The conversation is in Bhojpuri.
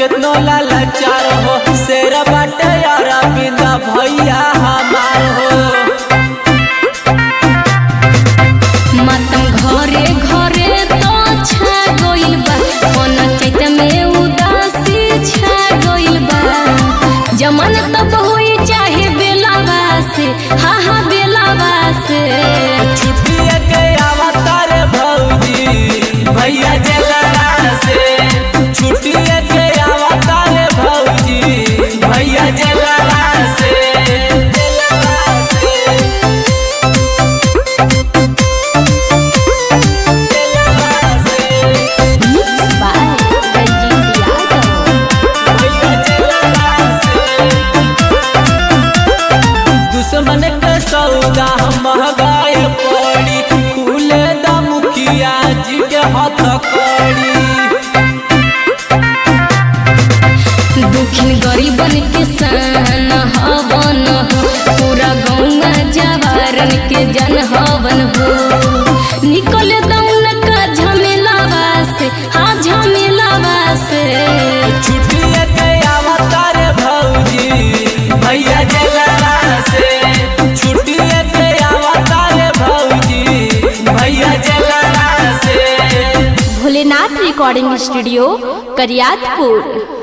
कितनो लाचार हो शेर बाटे यार बिंदा भैया हमार हो। मातम घरे घरे तो छा गइल बा पंचायत में उदासी छा गइल बा। जमानत तो होई चाहे बेलावा से हाँ बेलावा से। छुट्टिया के अवतार भौजी भैया जलरा से। छुट्टिया के अवतार भौजी भैया जलरा से। दुश्मन के सौदा महंगाई पड़ी खुले द मुखिया जी के हाथ कड़ी। दुखिन गरीबन किसान हवन हो पूरा गौवा जवारन के जन हवन हो। निकल दौन का झमेलावा से हाँ झमेलावा से। छुट्टिया के अवतार भौजी भैया जलरा से। छुट्टिया के अवतार भौजी भैया जलरा से। Bholenath recording studio Kariyatpur.